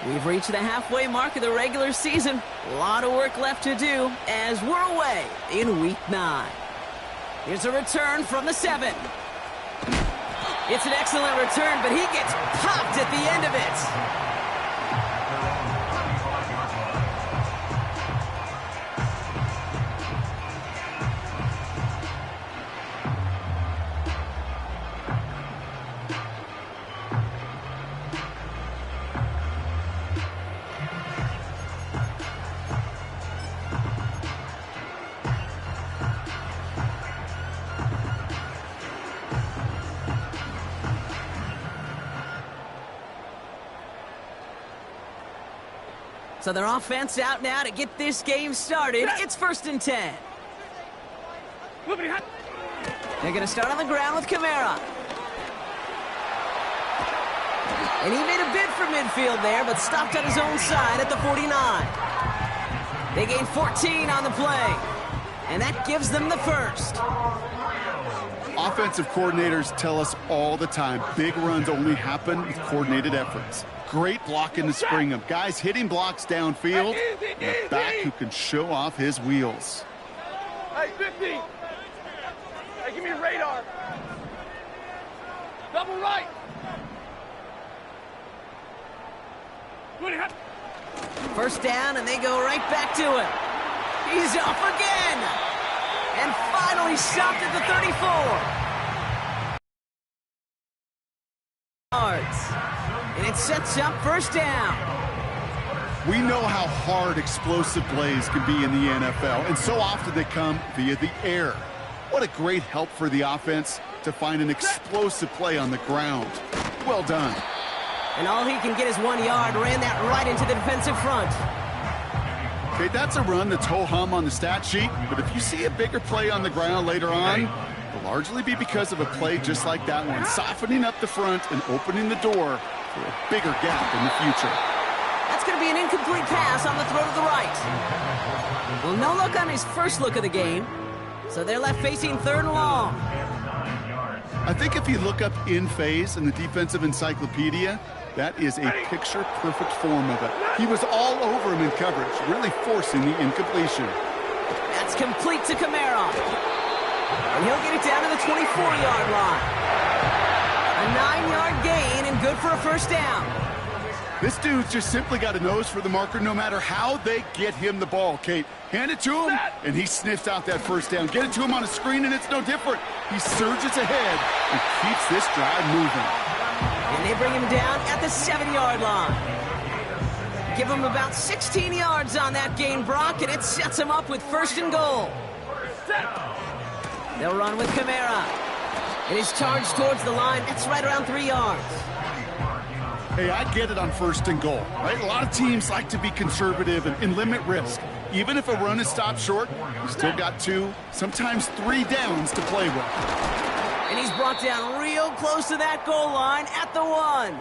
We've reached the halfway mark of the regular season. A lot of work left to do as we're away in Week 9. Here's a return from the 7. It's an excellent return, but he gets popped at the end of it. So their offense out now to get this game started. It's 1st and 10. They're going to start on the ground with Kamara. And he made a bid for midfield there, but stopped on his own side at the 49. They gain 14 on the play. And that gives them the first. Offensive coordinators tell us all the time, big runs only happen with coordinated efforts. Great blocking to spring them. Guys hitting blocks downfield. And a back who can show off his wheels. Hey, 50. Hey, give me a radar. Double right. First down, and they go right back to him. He's off again. And finally stopped at the 34. And it sets up first down. We know how hard explosive plays can be in the NFL, and so often they come via the air. What a great help for the offense to find an explosive play on the ground. Well done. And all he can get is 1 yard, ran that right into the defensive front. Okay, that's a run that's ho-hum on the stat sheet, but if you see a bigger play on the ground later on, it'll largely be because of a play just like that one, softening up the front and opening the door for a bigger gap in the future. That's going to be an incomplete pass on the throw to the right. Well, no look on his first look of the game, so they're left facing 3rd and long. I think if you look up in phase in the defensive encyclopedia, that is a picture-perfect form of it. He was all over him in coverage, really forcing the incompletion. That's complete to Kamara. And he'll get it down to the 24-yard line. A 9-yard gain and good for a first down. This dude's just simply got a nose for the marker no matter how they get him the ball, Kate. Hand it to him, and he sniffs out that first down. Get it to him on a screen, and it's no different. He surges ahead and keeps this drive moving. And they bring him down at the 7-yard line. Give him about 16 yards on that gain, Brock, and it sets him up with 1st and goal. They'll run with Kamara. And his charge towards the line, that's right around 3 yards. Hey, I get it on 1st and goal, right? A lot of teams like to be conservative and limit risk. Even if a run is stopped short, you still got 2, sometimes 3 downs to play with. And he's brought down real close to that goal line at the 1.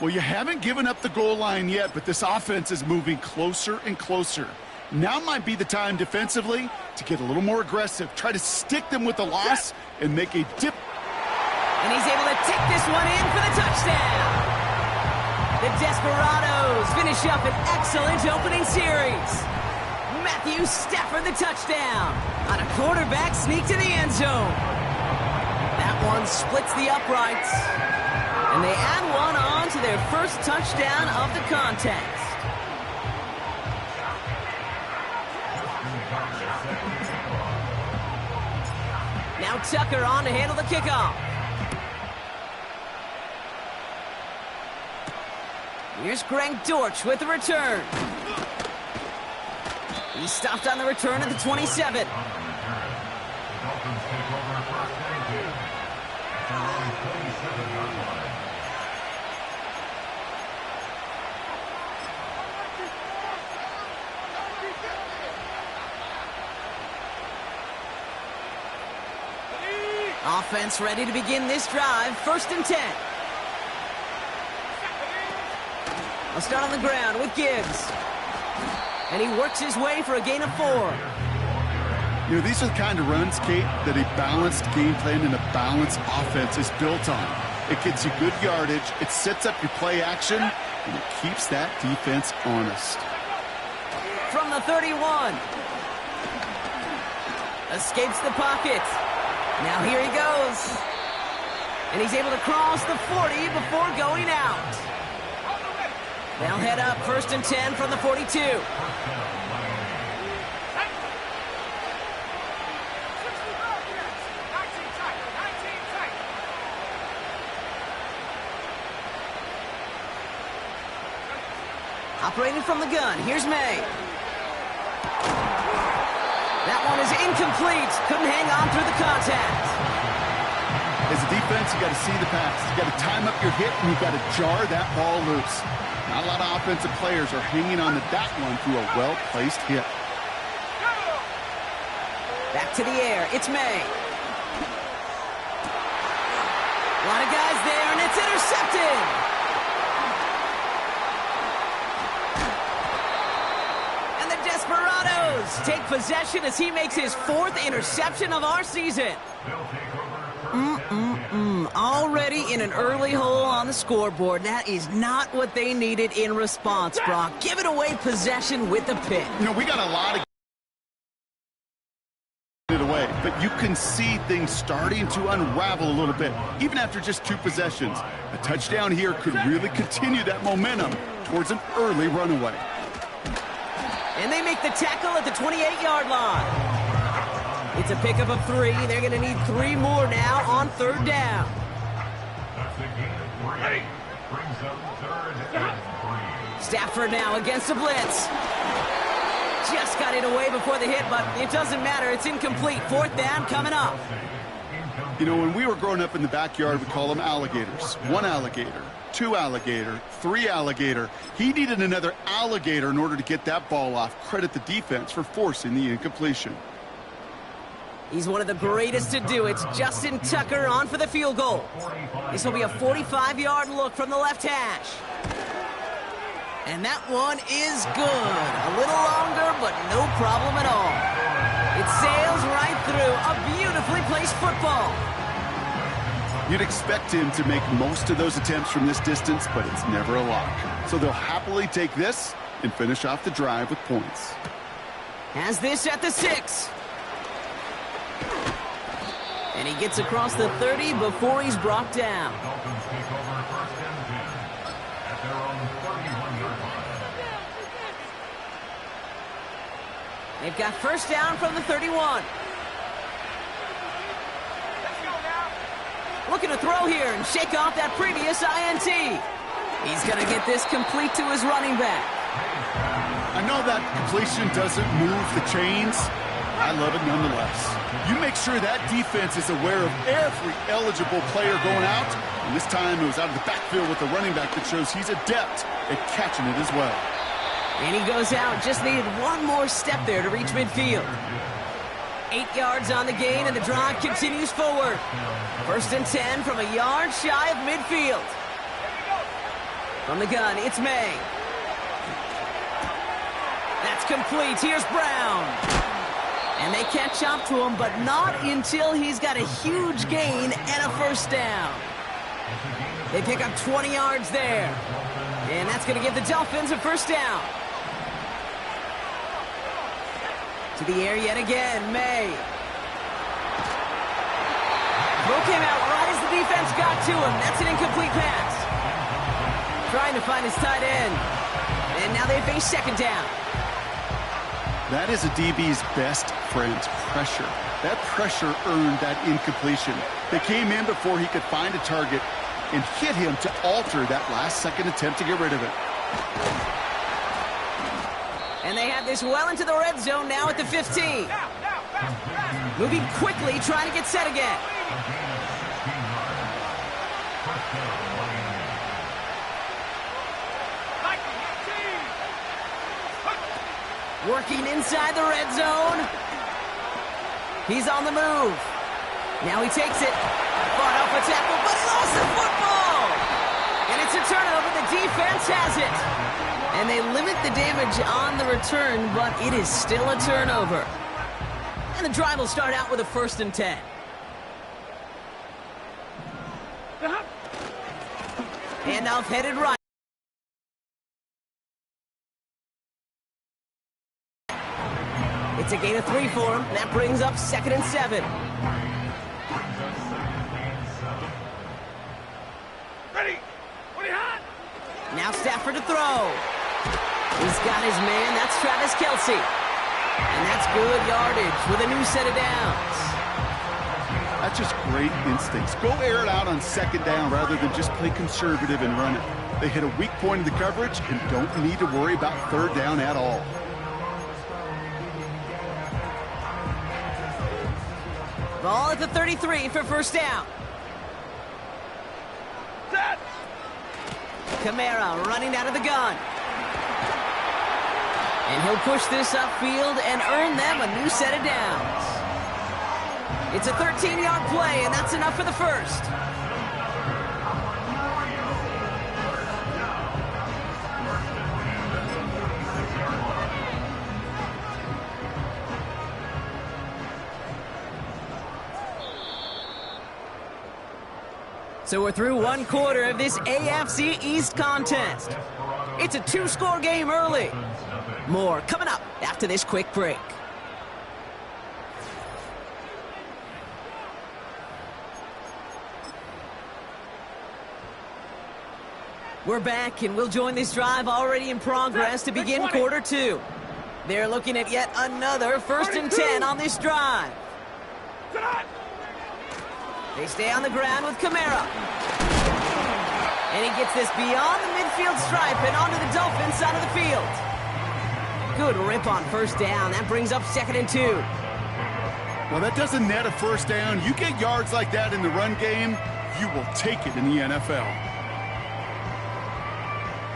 Well, you haven't given up the goal line yet, but this offense is moving closer and closer. Now might be the time defensively to get a little more aggressive. Try to stick them with the loss and make a dip. And he's able to take this one in for the touchdown. The Desperados finish up an excellent opening series. Matthew Stafford the touchdown on a quarterback sneak to the end zone. That one splits the uprights. And they add one on to their first touchdown of the contest. Now Tucker on to handle the kickoff. Here's Greg Dortch with the return. He stopped on the return at the 27. Offense ready to begin this drive. 1st and 10. I'll start on the ground with Gibbs. And he works his way for a gain of 4. You know, these are the kind of runs, Kate, that a balanced game plan and a balanced offense is built on. It gets you good yardage, it sets up your play action, and it keeps that defense honest. From the 31. Escapes the pocket. Now here he goes. And he's able to cross the 40 before going out. They'll head up 1st and 10 from the 42. Operating from the gun, here's May. That one is incomplete. Couldn't hang on through the contact. As a defense, you got to see the pass. You got to time up your hit, and you got to jar that ball loose. Not a lot of offensive players are hanging on to that one through a well-placed hit. Back to the air. It's May. A lot of guys there, and it's intercepted. And the Desperados take possession as he makes his 4th interception of our season. Already in an early hole on the scoreboard. That is not what they needed in response, Brock. Giving away possession with the pick. You know, we got a lot of it away, but you can see things starting to unravel a little bit, even after just 2 possessions. A touchdown here could really continue that momentum towards an early runaway. And they make the tackle at the 28-yard line. It's a pickup of 3. They're going to need 3 more now on 3rd down. Stafford now against the blitz. Just got it away before the hit, but it doesn't matter. It's incomplete. 4th down coming up. You know, when we were growing up in the backyard, we call them alligators. 1 alligator, 2 alligator, 3 alligator. He needed another alligator in order to get that ball off. Credit the defense for forcing the incompletion. He's one of the greatest to do it. Justin Tucker on for the field goal. This will be a 45-yard look from the left hash. And that one is good. A little longer, but no problem at all. It sails right through. A beautifully placed football. You'd expect him to make most of those attempts from this distance, but it's never a lock. So they'll happily take this and finish off the drive with points. Has this at the 6. And he gets across the 30 before he's brought down. Dolphins take over 1st and 10 at their own 31-yard line. They've got 1st down from the 31. Looking to throw here and shake off that previous INT. He's going to get this complete to his running back. I know that completion doesn't move the chains. I love it nonetheless. You make sure that defense is aware of every eligible player going out. And this time it was out of the backfield with the running back that shows he's adept at catching it as well. And he goes out. Just needed 1 more step there to reach midfield. 8 yards on the gain, and the drive continues forward. 1st and 10 from a yard shy of midfield. From the gun, it's May. That's complete. Here's Brown. And they catch up to him, but not until he's got a huge gain and a 1st down. They pick up 20 yards there. And that's going to give the Dolphins a 1st down. To the air yet again, May. Throw came out right as the defense got to him. That's an incomplete pass. Trying to find his tight end. And now they face 2nd down. That is a DB's best friend, pressure. That pressure earned that incompletion. They came in before he could find a target and hit him to alter that last-second attempt to get rid of it. And they have this well into the red zone now at the 15. Moving quickly, trying to get set again. Working inside the red zone. He's on the move. Now he takes it. Fought off a tackle, but he lost the football. And it's a turnover. The defense has it. And they limit the damage on the return, but it is still a turnover. And the drive will start out with a 1st and 10. Handoff headed right. It's a gain of 3 for him. That brings up 2nd and 7. Ready. What hot? Now Stafford to throw. He's got his man. That's Travis Kelce. And that's good yardage with a new set of downs. That's just great instincts. Go air it out on 2nd down rather than just play conservative and run it. They hit a weak point in the coverage and don't need to worry about 3rd down at all. Ball at the 33 for 1st down. Set. Kamara running out of the gun. And he'll push this upfield and earn them a new set of downs. It's a 13-yard play, and that's enough for the 1st. So we're through 1 quarter of this AFC East contest. It's a 2-score game early. More coming up after this quick break. We're back, and we'll join this drive already in progress to begin quarter 2. They're looking at yet another 1st and 10 on this drive. They stay on the ground with Kamara. And he gets this beyond the midfield stripe and onto the Dolphins side of the field. Good rip on 1st down. That brings up 2nd and 2. Well, that doesn't net a 1st down. You get yards like that in the run game, you will take it in the NFL.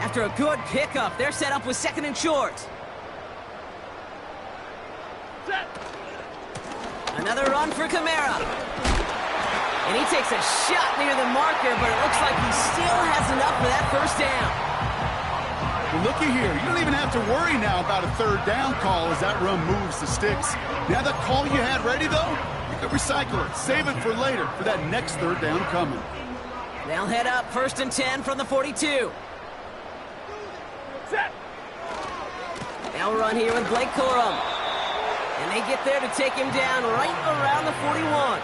After a good pickup, they're set up with 2nd and short. Set. Another run for Kamara. And he takes a shot near the marker, but it looks like he still has enough for that 1st down. Well, looky here. You don't even have to worry now about a 3rd down call as that run moves the sticks. Now that call you had ready, though, you can recycle it. Save it for later for that next 3rd down coming. They'll head up 1st and 10 from the 42. Set. They'll run here with Blake Corum. And they get there to take him down right around the 41.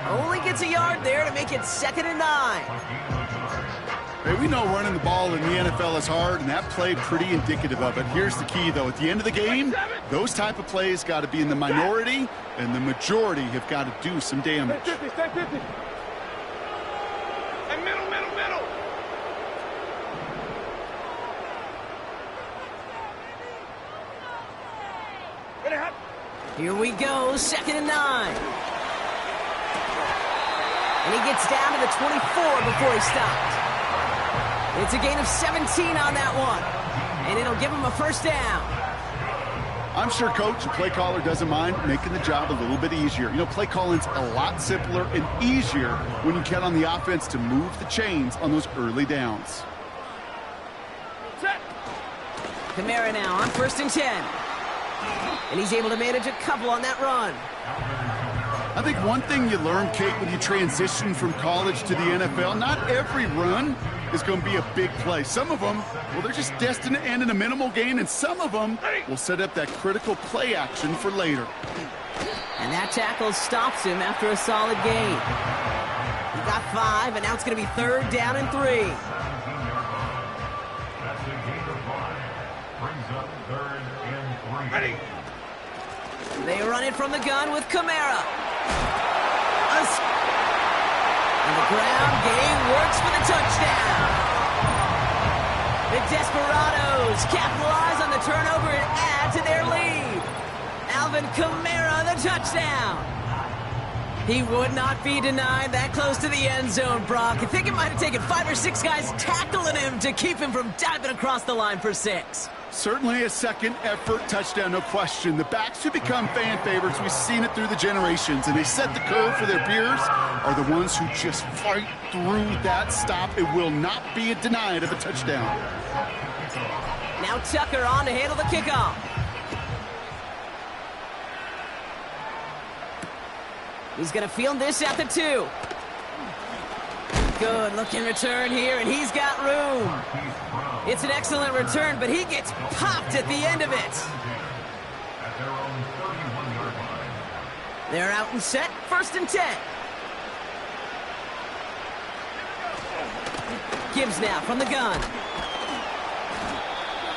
Only gets a yard there to make it 2nd and 9. Hey, we know running the ball in the NFL is hard, and that play pretty indicative of it. Here's the key, though. At the end of the game, those type of plays got to be in the minority, and the majority have got to do some damage. Stay 50, stay 50. And middle. Ready, hot. Here we go, 2nd and 9. And he gets down to the 24 before he stops. It's a gain of 17 on that one. And it'll give him a 1st down. I'm sure coach and play caller doesn't mind making the job a little bit easier. You know, play calling's a lot simpler and easier when you count on the offense to move the chains on those early downs. Set. Kamara now on 1st and 10. And he's able to manage a couple on that run. I think one thing you learn, Kate, when you transition from college to the NFL, not every run is going to be a big play. Some of them, well, they're just destined to end in a minimal gain, and some of them will set up that critical play action for later. And that tackle stops him after a solid gain. He got 5, and now it's going to be 3rd down and 3. That's a gain of 5. Brings up 3rd and 3. Ready. They run it from the gun with Kamara. And the ground game works for the touchdown. The Desperados capitalize on the turnover and add to their lead. Alvin Kamara, the touchdown. He would not be denied that close to the end zone, Brock. I think it might have taken 5 or 6 guys tackling him to keep him from diving across the line for 6. Certainly a second effort touchdown, no question. The backs who become fan favorites, we've seen it through the generations, and they set the curve for their peers, are the ones who just fight through that stop. It will not be denied of a touchdown. Now Tucker on to handle the kickoff. He's going to field this at the 2. Good looking return here, and he's got room. It's an excellent return, but he gets popped at the end of it. At their own 31-yard line. They're out and set, 1st and 10. Gibbs now from the gun.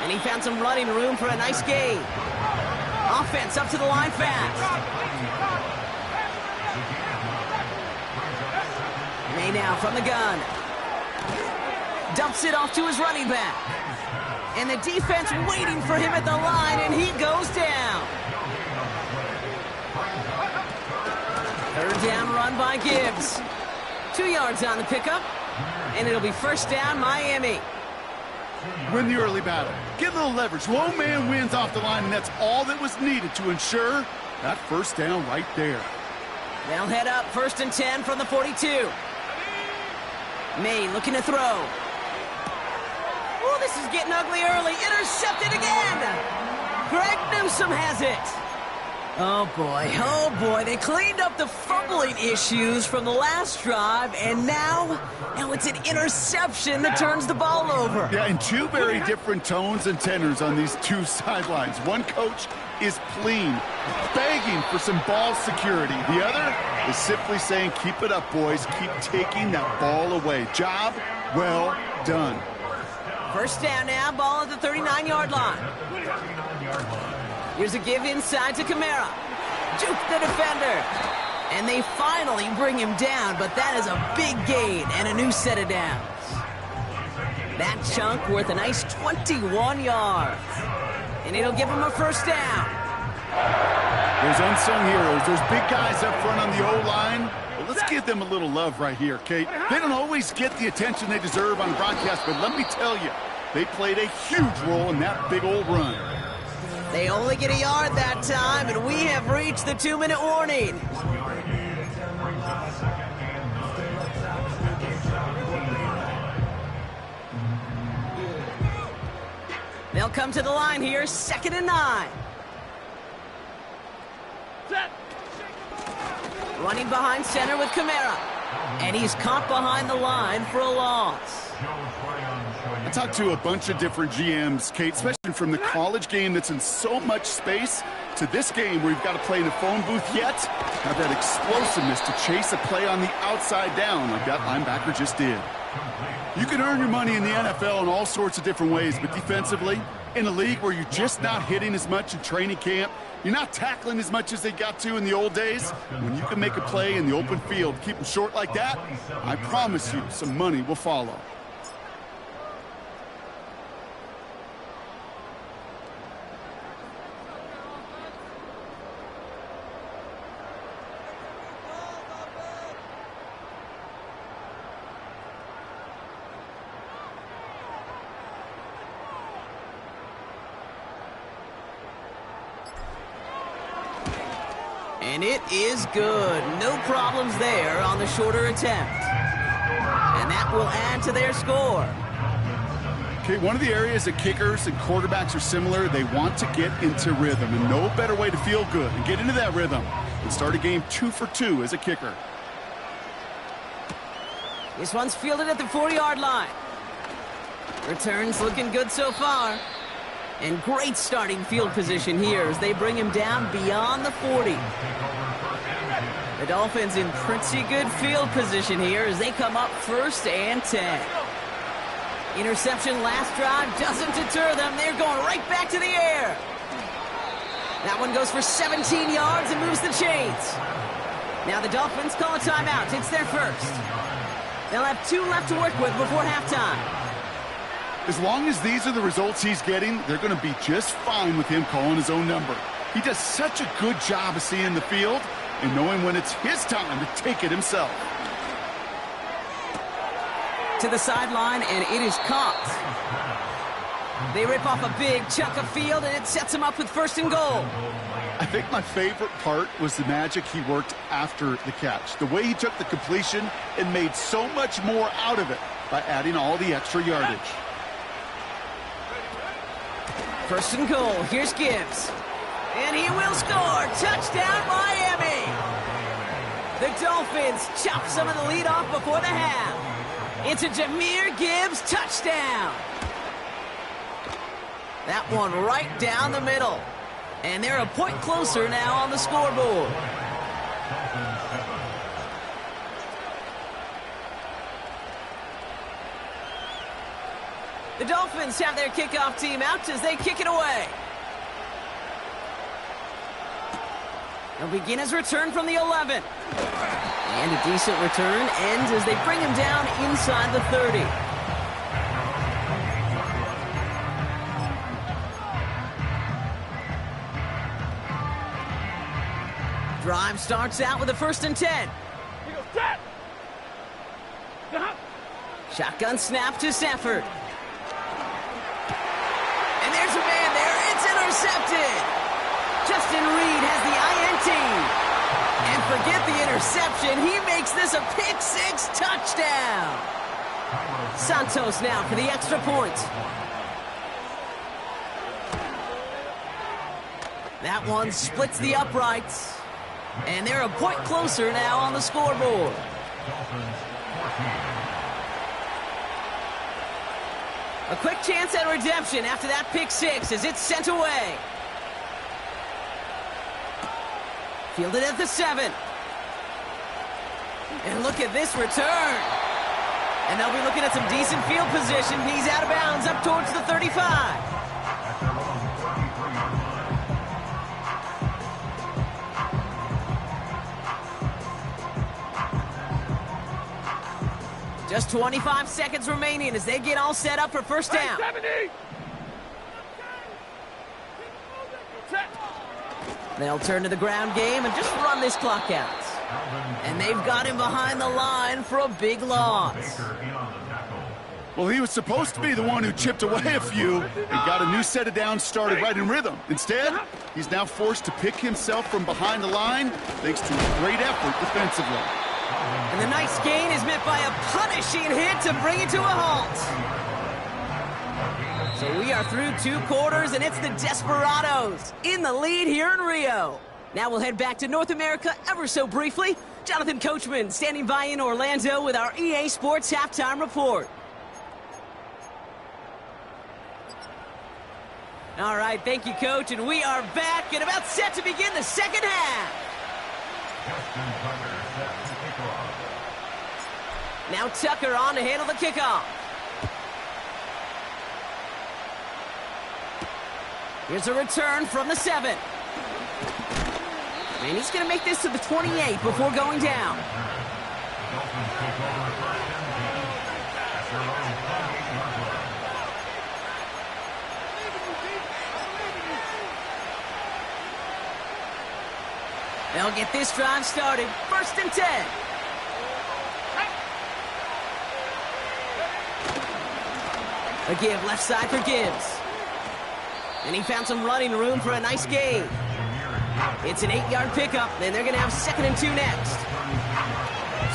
And he found some running room for a nice gain. Offense up to the line fast. May now from the gun. Dumps it off to his running back. And the defense waiting for him at the line, and he goes down. 3rd down run by Gibbs. 2 yards on the pickup, and it'll be 1st down, Miami. Win the early battle. Get a little leverage. Low man wins off the line, and that's all that was needed to ensure that 1st down right there. They'll head up 1st and 10 from the 42. May looking to throw. Oh, this is getting ugly early. Intercepted again. Greg Newsome has it. Oh boy, they cleaned up the fumbling issues from the last drive, and now it's an interception that turns the ball over. Yeah, and 2 very different tones and tenors on these 2 sidelines. One coach is pleading, begging for some ball security. The other is simply saying, keep it up, boys. Keep taking that ball away. Job well done. 1st down now, ball at the 39-yard line. Here's a give inside to Kamara. Juke the defender. And they finally bring him down, but that is a big gain and a new set of downs. That chunk worth a nice 21 yards. And it'll give him a 1st down. Those unsung heroes, those big guys up front on the O-line, well, let's give them a little love right here, Kate. They don't always get the attention they deserve on the broadcast, but let me tell you, they played a huge role in that big old run. They only get a yard that time, and we have reached the 2-minute warning. They'll come to the line here, 2nd and 9. Running behind center with Kamara. And he's caught behind the line for a loss. I talked to a bunch of different GMs, Kate, especially from the college game that's in so much space to this game where you've got to play in a phone booth yet have that explosiveness to chase a play on the outside down like that linebacker just did. You can earn your money in the NFL in all sorts of different ways, but defensively, in a league where you're just not hitting as much in training camp, you're not tackling as much as they got to in the old days, when you can make a play in the open field, keep them short like that, I promise you some money will follow. And it is good. No problems there on the shorter attempt. And that will add to their score. Okay, one of the areas that kickers and quarterbacks are similar, they want to get into rhythm. And no better way to feel good and get into that rhythm than start a game 2 for 2 as a kicker. This one's fielded at the 40-yard line. Returns looking good so far. And great starting field position here as they bring him down beyond the 40. The Dolphins in pretty good field position here as they come up 1st and 10. Interception last drive doesn't deter them. They're going right back to the air. That one goes for 17 yards and moves the chains. Now the Dolphins call a timeout. It's their 1st. They'll have 2 left to work with before halftime. As long as these are the results he's getting, they're going to be just fine with him calling his own number. He does such a good job of seeing the field and knowing when it's his time to take it himself. To the sideline, and it is caught. They rip off a big chunk of field, and it sets him up with 1st and goal. I think my favorite part was the magic he worked after the catch. The way he took the completion and made so much more out of it by adding all the extra yardage. 1st and goal. Here's Gibbs. And he will score. Touchdown, Miami. The Dolphins chop some of the lead off before the half. It's a Jahmyr Gibbs touchdown. That one right down the middle. And they're a point closer now on the scoreboard. The Dolphins have their kickoff team out as they kick it away. He'll begin his return from the 11. And a decent return ends as they bring him down inside the 30. Drive starts out with a 1st and 10. Shotgun snap to Stafford. And there's a man there. It's intercepted. Justin Reed has the INT. And forget the interception. He makes this a pick-6 touchdown. Santos now for the extra point. That one splits the uprights. And they're a point closer now on the scoreboard. A quick chance at redemption after that pick-6 as it's sent away. Fielded at the 7. And look at this return. And they'll be looking at some decent field position. He's out of bounds up towards the 35. Just 25 seconds remaining as they get all set up for first down. They'll turn to the ground game and just run this clock out. And they've got him behind the line for a big loss. Well, he was supposed to be the one who chipped away a few and got a new set of downs started right in rhythm. Instead, he's now forced to pick himself from behind the line thanks to a great effort defensively. And the nice gain is met by a punishing hit to bring it to a halt. So we are through 2 quarters, and it's the Desperados in the lead here in Rio. Now we'll head back to North America ever so briefly. Jonathan Coachman standing by in Orlando with our EA Sports halftime report. All right, thank you, Coach, and we are back and about set to begin the second half. Now Tucker on to handle the kickoff. Here's a return from the 7. And he's going to make this to the 28 before going down. They'll get this drive started. 1st and 10. A give left side for Gibbs. And he found some running room for a nice gain. It's an 8-yard pickup, then they're going to have 2nd and 2 next.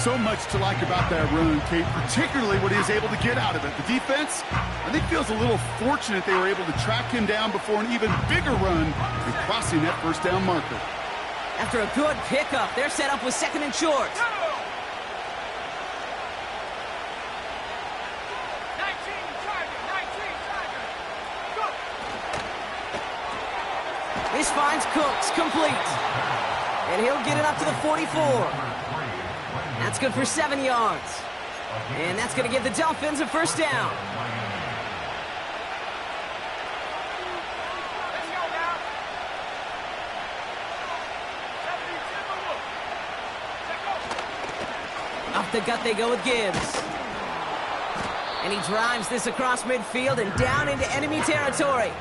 So much to like about that run, Kate, particularly what he was able to get out of it. The defense, I think, feels a little fortunate they were able to track him down before an even bigger run and crossing that first down marker. After a good pickup, they're set up with 2nd and short. This finds Cooks complete. And he'll get it up to the 44. That's good for 7 yards. And that's going to give the Dolphins a first down. Off the gut they go with Gibbs. And he drives this across midfield and down into enemy territory.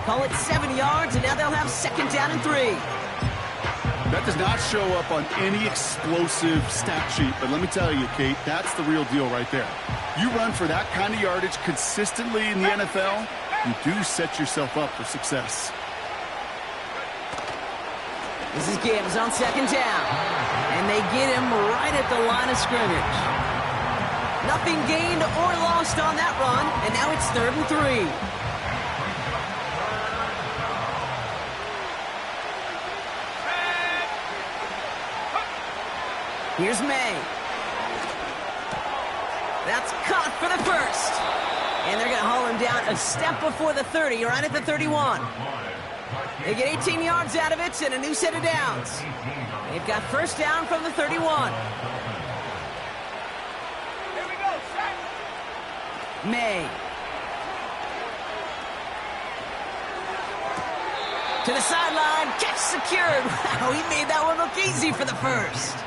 Call it 7 yards, and now they'll have 2nd down and 3. That does not show up on any explosive stat sheet, but let me tell you, Kate, that's the real deal right there. You run for that kind of yardage consistently in the NFL, you do set yourself up for success. This is Gibbs on 2nd down, and they get him right at the line of scrimmage. Nothing gained or lost on that run, and now it's 3rd and 3. Here's May. That's caught for the first. And they're going to haul him down a step before the 30, right at the 31. They get 18 yards out of it and a new set of downs. They've got first down from the 31. Here we go, set. May. To the sideline, catch secured. Wow, he made that one look easy for the first.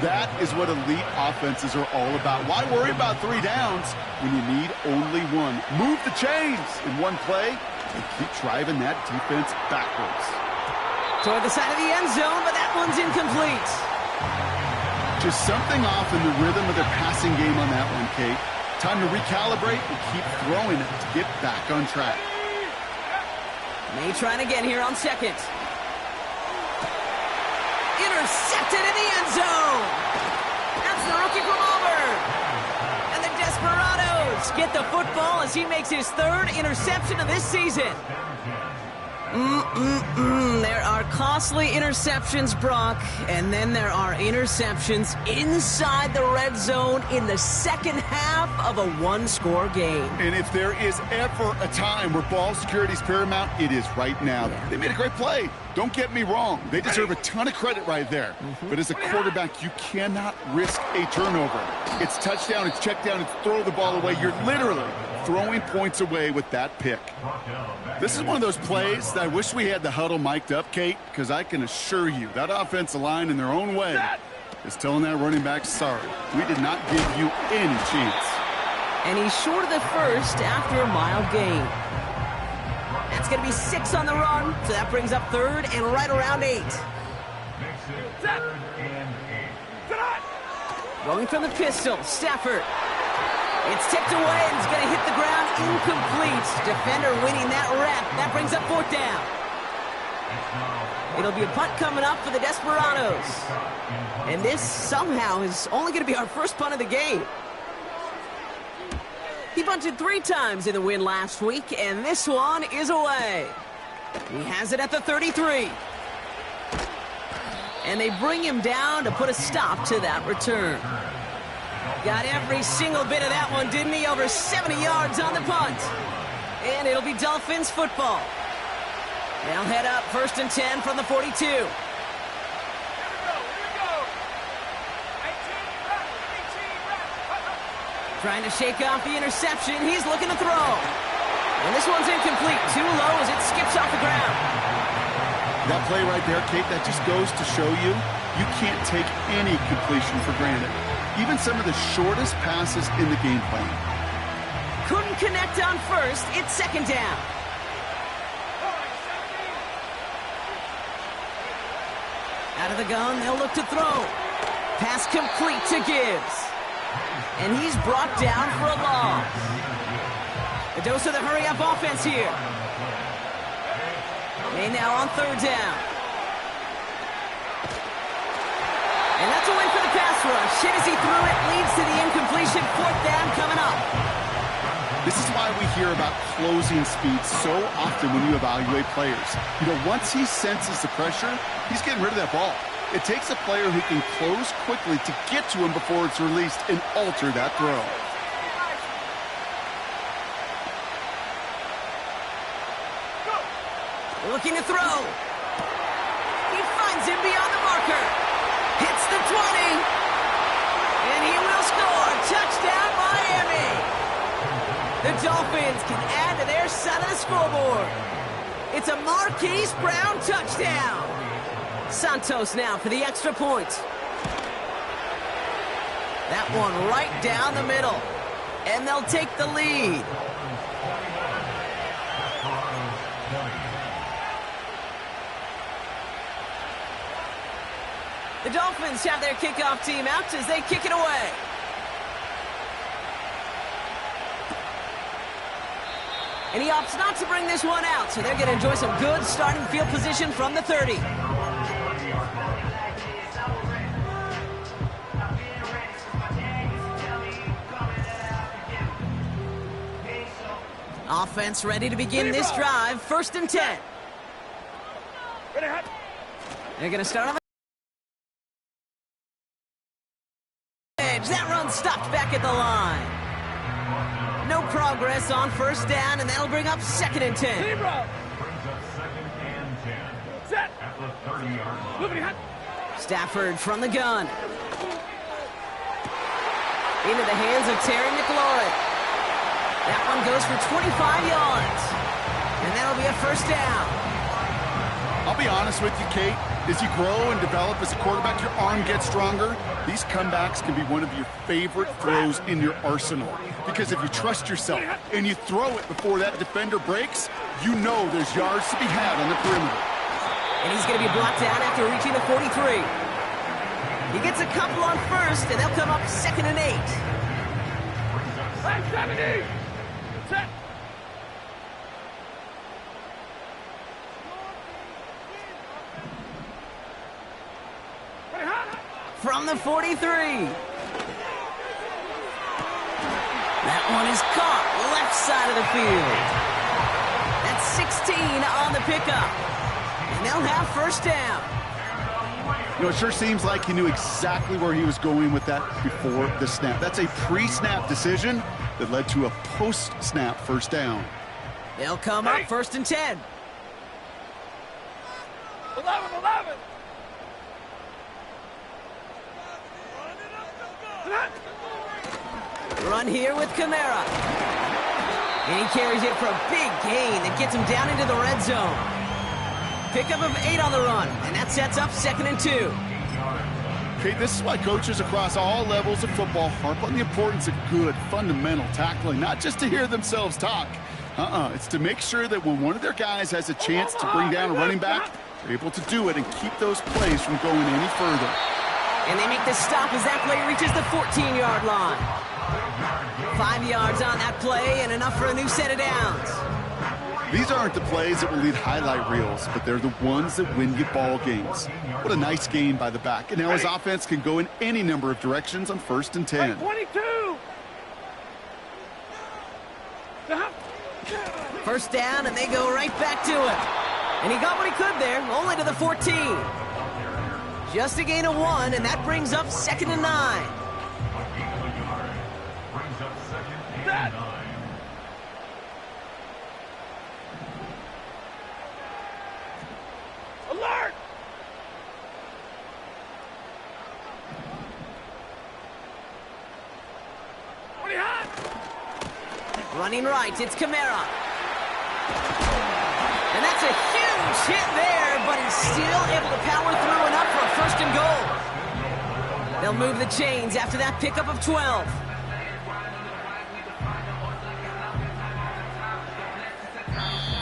That is what elite offenses are all about. Why worry about 3 downs when you need only one? Move the chains in one play and keep driving that defense backwards. Toward the side of the end zone, but that one's incomplete. Just something off in the rhythm of their passing game on that one, Kate. Time to recalibrate and keep throwing it to get back on track. May trying again here on second. Intercepted in the end zone. That's the rookie from Auburn. And the Desperados get the football as he makes his 3rd interception of this season. There are costly interceptions, Brock, and then there are interceptions inside the red zone in the second half of a one-score game. And if there is ever a time where ball security is paramount, it is right now. They made a great play. Don't get me wrong. They deserve a ton of credit right there. But as a quarterback, you cannot risk a turnover. It's touchdown, it's check down, it's throw the ball away. You're literally throwing points away with that pick. This is one of those plays that I wish we had the huddle mic'd up, Kate, because I can assure you that offensive line in their own way is telling that running back, sorry, we did not give you any chance. And he's short of the first after a mile gain. That's going to be 6 on the run, so that brings up 3rd and right around 8. Going from the pistol, Stafford. It's tipped away and it's going to hit the ground incomplete. Defender winning that rep. That brings up 4th down. It'll be a punt coming up for the Desperados. And this somehow is only going to be our first punt of the game. He punted 3 times in the win last week, and this one is away. He has it at the 33. And they bring him down to put a stop to that return. Got every single bit of that one, didn't he? Over 70 yards on the punt. And it'll be Dolphins football. They'll head up 1st and 10 from the 42. Trying to shake off the interception. He's looking to throw. And this one's incomplete. Too low as it skips off the ground. That play right there, Kate, that just goes to show you, you can't take any completion for granted. Even some of the shortest passes in the game plan. Couldn't connect on first. It's 2nd down. Out of the gun, they'll look to throw. Pass complete to Gibbs. And he's brought down for a loss. A dose of the hurry-up offense here. May now on 3rd down. And that's a win for the pass rush. Hit as he threw it, leads to the incompletion. 4th down coming up. This is why we hear about closing speed so often when you evaluate players. You know, once he senses the pressure, he's getting rid of that ball. It takes a player who can close quickly to get to him before it's released and alter that throw. Looking to throw. He finds him beyond the marker. Hits the 20. And he will score. Touchdown, Miami. The Dolphins can add to their side of the scoreboard. It's a Marquise Brown touchdown. Santos now for the extra point. That one right down the middle. And they'll take the lead. The Dolphins have their kickoff team out as they kick it away. And he opts not to bring this one out, so they're going to enjoy some good starting field position from the 30. Offense ready to begin this drive. 1st and 10. They're going to start on the edge. That run stopped back at the line. No progress on first down, and that'll bring up 2nd and 10. Zero. Brings up 2nd and 10 Set. at the 30-yard line. Moving hot. Stafford from the gun. Into the hands of Terry McLaurin. That one goes for 25 yards. And that'll be a first down. I'll be honest with you, Kate. As you grow and develop as a quarterback, your arm gets stronger. These comebacks can be one of your favorite throws in your arsenal. Because if you trust yourself and you throw it before that defender breaks, you know there's yards to be had on the perimeter. And he's going to be brought down after reaching the 43. He gets a couple on first, and they'll come up 2nd and 8. Line 70. Set. From the 43. That one is caught left side of the field. That's 16 on the pickup. And they'll have first down. You know, it sure seems like he knew exactly where he was going with that before the snap. That's a pre-snap decision that led to a post-snap first down. They'll come up 1st and 10. 11. Run here with Kamara. And he carries it for a big gain that gets him down into the red zone. Pickup of 8 on the run, and that sets up 2nd and 2. Okay, this is why coaches across all levels of football harp on the importance of good, fundamental tackling, not just to hear themselves talk. It's to make sure that when one of their guys has a chance to bring down a running back, they're able to do it and keep those plays from going any further. And they make the stop as that play reaches the 14-yard line. 5 yards on that play and enough for a new set of downs. These aren't the plays that will lead highlight reels, but they're the ones that win you ball games. What a nice gain by the back. And now his offense can go in any number of directions on 1st and 10. 22. First down, and they go right back to it. And he got what he could there, only to the 14. Just a gain of 1, and that brings up 2nd and 9. Brings up 2nd and 9. Alert. Pretty hot. Running right, it's Kamara. And that's a huge hit there, but he's still able to power through enough for a 1st and goal. They'll move the chains after that pickup of 12.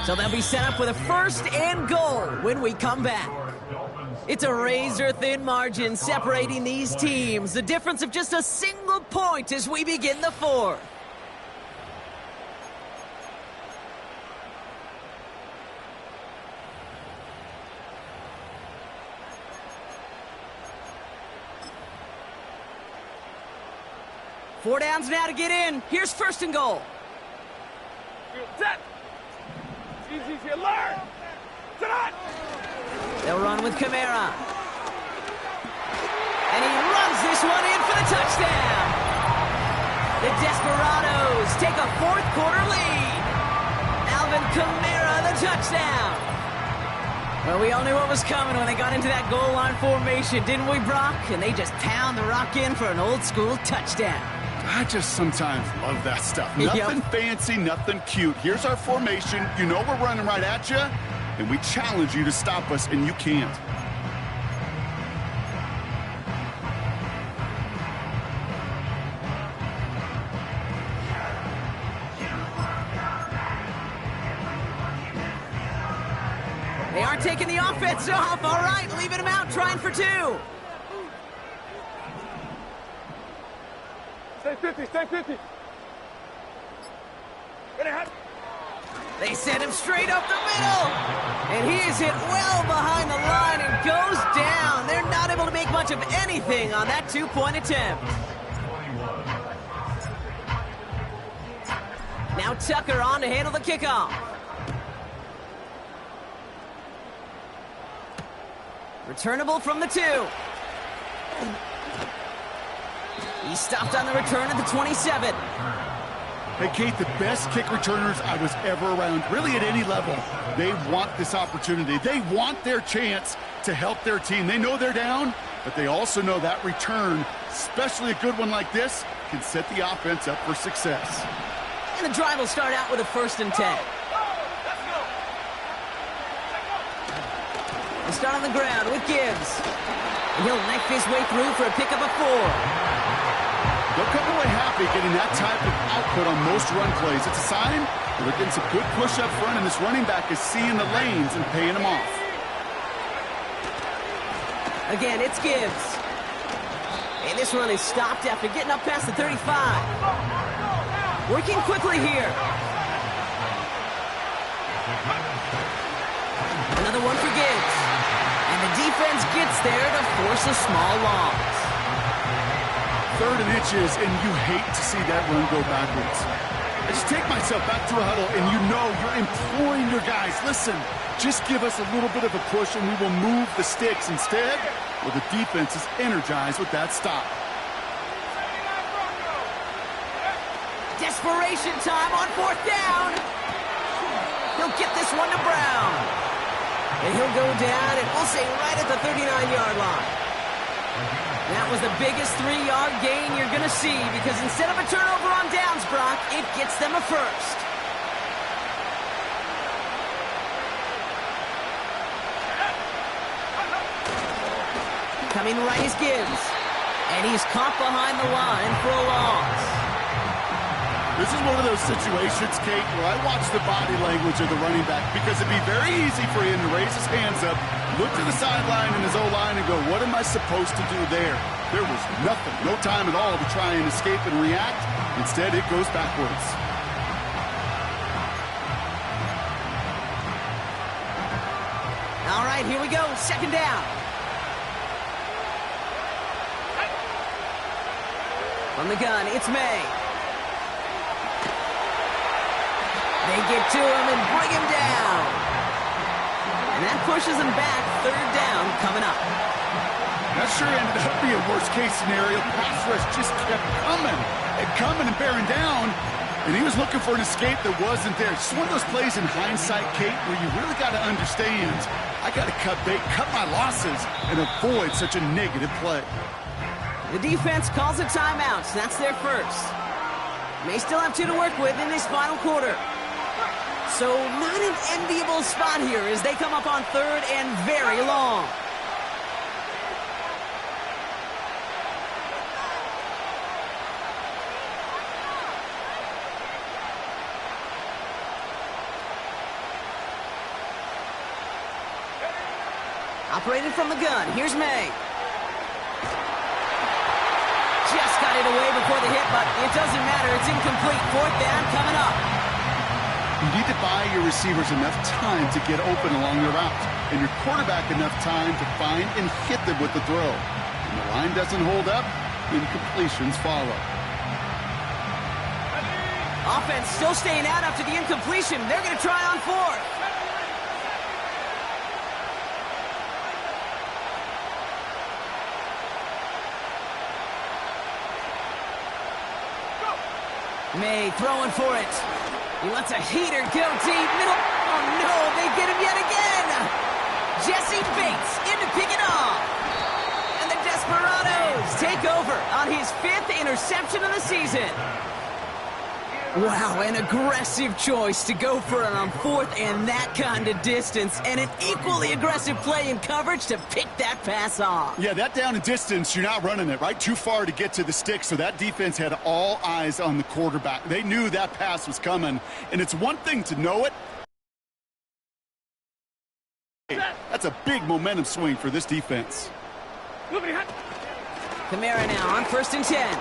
So they'll be set up with a 1st and goal when we come back. It's a razor-thin margin separating these teams. The difference of just a single point as we begin the 4th. Four downs now to get in. Here's 1st and goal. Set. Easy, alert. Set on. They'll run with Kamara. And he runs this one in for the touchdown. The Desperados take a 4th quarter lead. Alvin Kamara, the touchdown. Well, we all knew what was coming when they got into that goal line formation, didn't we, Brock? And they just pound the rock in for an old-school touchdown. I just sometimes love that stuff. Nothing fancy, nothing cute. Here's our formation. You know we're running right at you, and we challenge you to stop us, and you can't. They aren't taking the offense off. All right, leaving them out, trying for 2. Stay 50, stay 50. Ready, hot. They send him straight up the middle. And he is hit well behind the line and goes down. They're not able to make much of anything on that 2-point attempt. Now Tucker on to handle the kickoff. Returnable from the 2. He stopped on the return at the 27. Hey, Kate, the best kick returners I was ever around, really at any level, they want this opportunity. They want their chance to help their team. They know they're down, but they also know that return, especially a good one like this, can set the offense up for success. And the drive will start out with a 1st and 10. They start on the ground with Gibbs. And he'll knife his way through for a pickup of 4. They'll come away happy getting that type of output on most run plays. It's a sign that they're getting some good push up front, and this running back is seeing the lanes and paying them off. Again, it's Gibbs. And this run is stopped after getting up past the 35. Working quickly here. Another one for Gibbs. And the defense gets there to force a small loss. 3rd and inches, and you hate to see that run go backwards. I just take myself back to a huddle, and you know you're imploring your guys, listen, just give us a little bit of a push, and we will move the sticks. Instead, well, the defense is energized with that stop. Desperation time on 4th down. He'll get this one to Brown. And he'll go down, and we'll say right at the 39-yard line. That was the biggest 3-yard gain you're going to see, because instead of a turnover on downs, Brock, it gets them a 1st. Coming right is Gibbs. And he's caught behind the line for a loss. This is one of those situations, Kate, where I watch the body language of the running back, because it'd be very easy for him to raise his hands up, look to the sideline and his O-line and go, what am I supposed to do there? There was nothing, no time at all to try and escape and react. Instead, it goes backwards. All right, here we go, 2nd down. From the gun, it's May. They get to him and bring him down. And that pushes him back. 3rd down coming up. That sure ended up being a worst-case scenario. Pass rush just kept coming and bearing down. And he was looking for an escape that wasn't there. It's one of those plays in hindsight, Kate, where you really got to understand, I got to cut bait, cut my losses, and avoid such a negative play. The defense calls a timeout. That's their 1st. May still have 2 to work with in this final quarter. So not an enviable spot here as they come up on 3rd and very long. Operated from the gun. Here's May. Just got it away before the hit, but it doesn't matter. It's incomplete. 4th down coming up. You need to buy your receivers enough time to get open along the route, and your quarterback enough time to find and hit them with the throw. When the line doesn't hold up, incompletions follow. Offense still staying out after the incompletion. They're going to try on 4th. May throwing for it. He lets a heater go deep. Middle. Oh, no. They get him yet again. Jesse Bates in to pick it off. And the Desperados take over on his 5th interception of the season. Wow, an aggressive choice to go for it on 4th and that kind of distance. And an equally aggressive play in coverage to pick that pass off. Yeah, that down and distance, you're not running it, right? Too far to get to the stick, so that defense had all eyes on the quarterback. They knew that pass was coming, and it's one thing to know it. That's a big momentum swing for this defense. Kamara now on 1st and 10.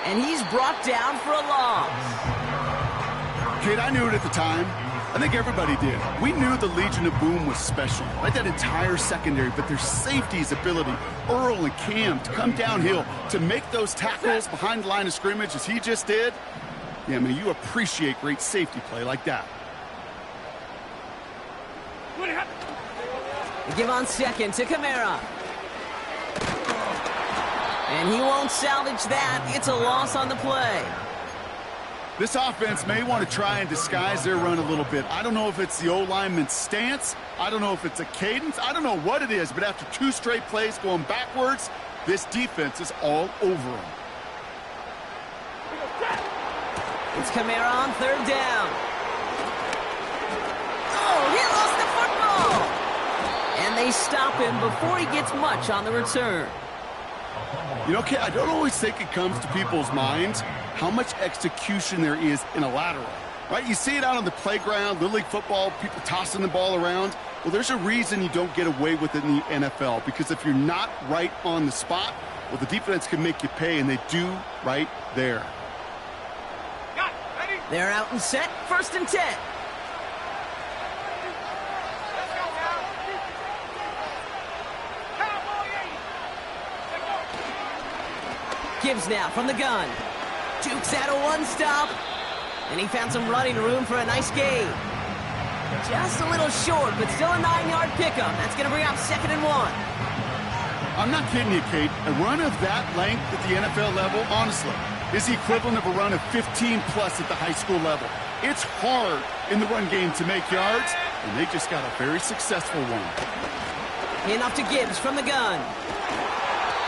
And he's brought down for a loss. Kid, I knew it at the time. I think everybody did. We knew the Legion of Boom was special, right? That entire secondary, but their safety's ability, Earl and Cam, to come downhill, to make those tackles behind the line of scrimmage as he just did. Yeah, I mean, you appreciate great safety play like that. They give on 2nd to Kamara. And he won't salvage that. It's a loss on the play. This offense may want to try and disguise their run a little bit. I don't know if it's the O-lineman's stance. I don't know if it's a cadence. I don't know what it is, but after 2 straight plays going backwards, this defense is all over them. It's Kamara on 3rd down. Oh, he lost the football! And they stop him before he gets much on the return. You know, Kate, I don't always think it comes to people's minds how much execution there is in a lateral, right? You see it out on the playground, Little League football, people tossing the ball around. Well, there's a reason you don't get away with it in the NFL, because if you're not right on the spot, well, the defense can make you pay, and they do right there. They're out and set, 1st and 10. Gibbs now from the gun. Jukes out a 1-stop. And he found some running room for a nice gain. Just a little short, but still a 9-yard pickup. That's going to bring up 2nd and 1. I'm not kidding you, Kate. A run of that length at the NFL level, honestly, is the equivalent of a run of 15-plus at the high school level. It's hard in the run game to make yards, and they just got a very successful one. Enough to Gibbs from the gun.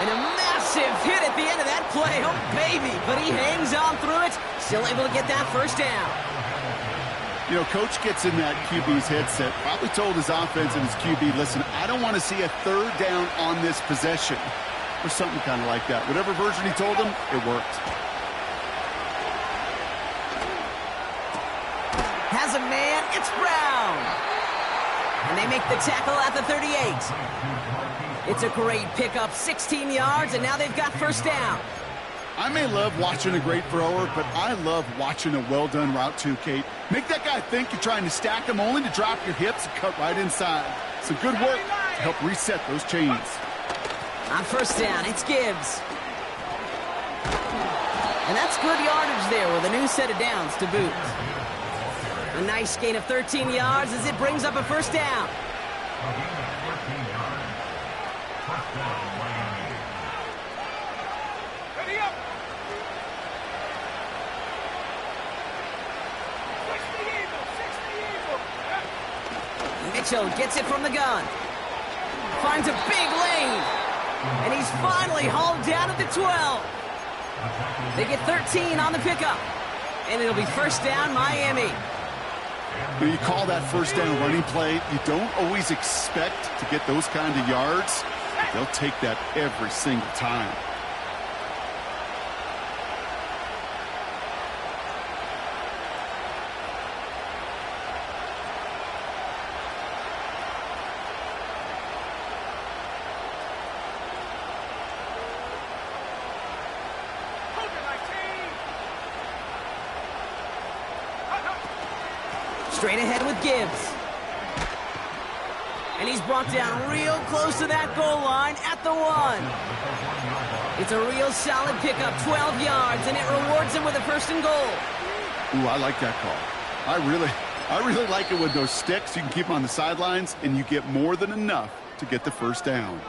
And a massive hit at the end of that play. Oh, baby. But he hangs on through it. Still able to get that 1st down. You know, Coach gets in that QB's headset, probably told his offense and his QB, listen, I don't want to see a 3rd down on this possession. Or something kind of like that. Whatever version he told him, it worked. Has a man. It's Brown. And they make the tackle at the 38. It's a great pickup, 16 yards, and now they've got 1st down. I may love watching a great thrower, but I love watching a well-done route too, Kate. Make that guy think you're trying to stack him only to drop your hips and cut right inside. Some good work to help reset those chains. On 1st down, it's Gibbs. And that's good yardage there with a new set of downs to boot. A nice gain of 13 yards as it brings up a 1st down. Mitchell gets it from the gun. Finds a big lane. And he's finally hauled down at the 12. They get 13 on the pickup. And it'll be 1st down, Miami. When you call that 1st down running play, you don't always expect to get those kind of yards. They'll take that every single time. Straight ahead with Gibbs. And he's brought down real close to that goal line at the 1. It's a real solid pickup, 12 yards, and it rewards him with a 1st and goal. Ooh, I like that call. I really like it with those sticks. You can keep them on the sidelines, and you get more than enough to get the 1st down.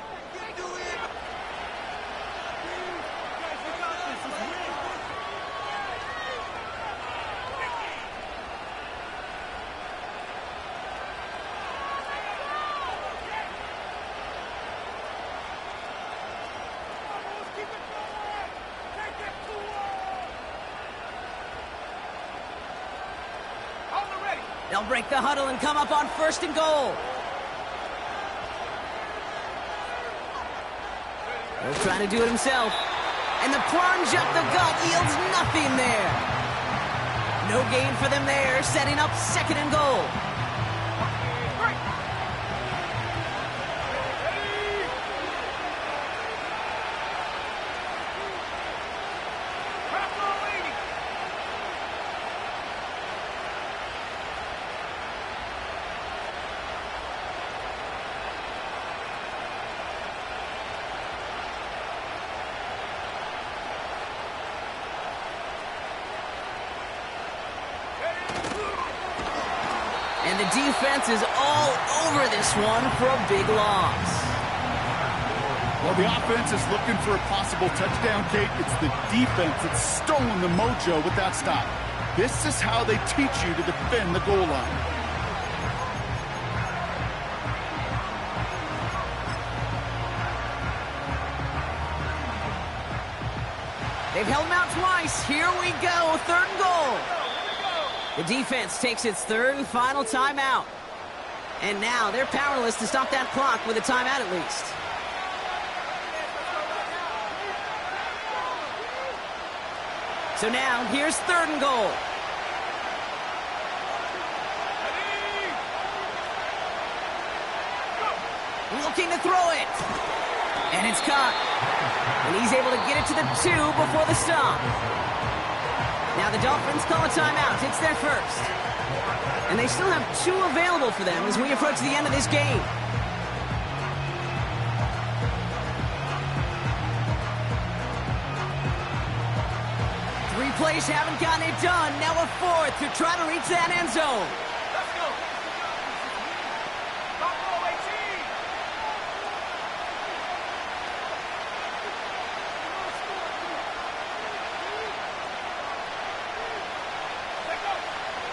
They'll break the huddle and come up on 1st and goal. He'll try to do it himself. And the plunge up the gut yields nothing there. No gain for them there, setting up 2nd and goal. And the defense is all over this one for a big loss. Well, the offense is looking for a possible touchdown, Kate. It's the defense that's stolen the mojo with that stop. This is how they teach you to defend the goal line. They've held them out twice. Here we go, 3rd and goal. The defense takes its 3rd and final timeout. And now they're powerless to stop that clock with a timeout at least. So now, here's 3rd and goal. Looking to throw it. And it's caught. And he's able to get it to the 2 before the stop. Now the Dolphins call a timeout. It's their first. And they still have 2 available for them as we approach the end of this game. Plays haven't gotten it done. Now a 4th to try to reach that end zone. Let's go. Buffalo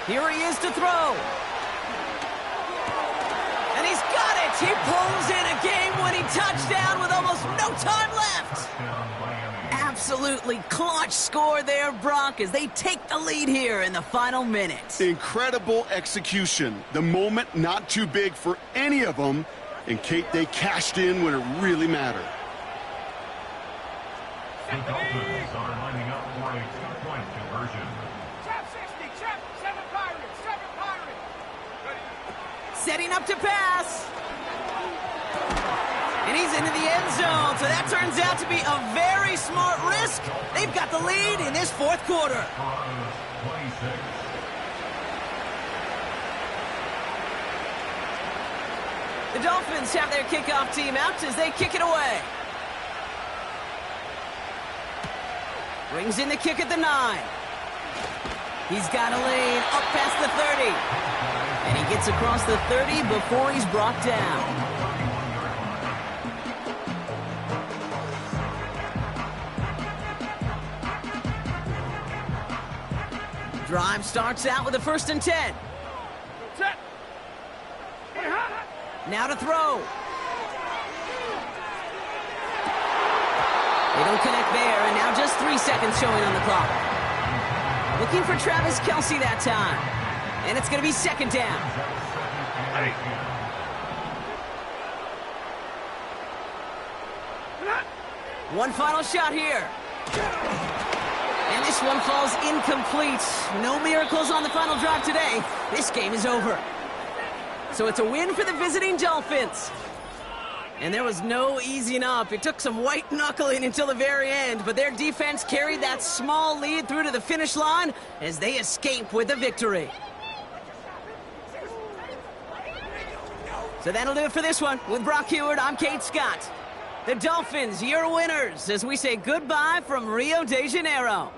18. Here he is to throw. And he's got it. He pulls in a game-winning touchdown with almost no time left. Absolutely clutch score there, Brock, as they take the lead here in the final minute. Incredible execution. The moment not too big for any of them. And, Kate, they cashed in when it really mattered. The Dolphins are lining up for a 2-point conversion. Chap 60, chap 7 Pirates, 7 Pirates. Setting up to pass. And he's into the end zone, so that turns out to be a very smart risk. They've got the lead in this 4th quarter. Toronto's 26. The Dolphins have their kickoff team out as they kick it away. Brings in the kick at the 9. He's got a lane up past the 30. And he gets across the 30 before he's brought down. Drive starts out with a 1st and 10. Set. Now to throw. They don't connect there, and now just 3 seconds showing on the clock. Looking for Travis Kelce that time. And it's going to be 2nd down. One final shot here. And this one falls incomplete. No miracles on the final drive today. This game is over. So it's a win for the visiting Dolphins. And there was no easing up. It took some white knuckling until the very end, but their defense carried that small lead through to the finish line as they escape with a victory. So that'll do it for this one. With Brock Heward, I'm Kate Scott. The Dolphins, your winners, as we say goodbye from Rio de Janeiro.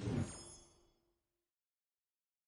you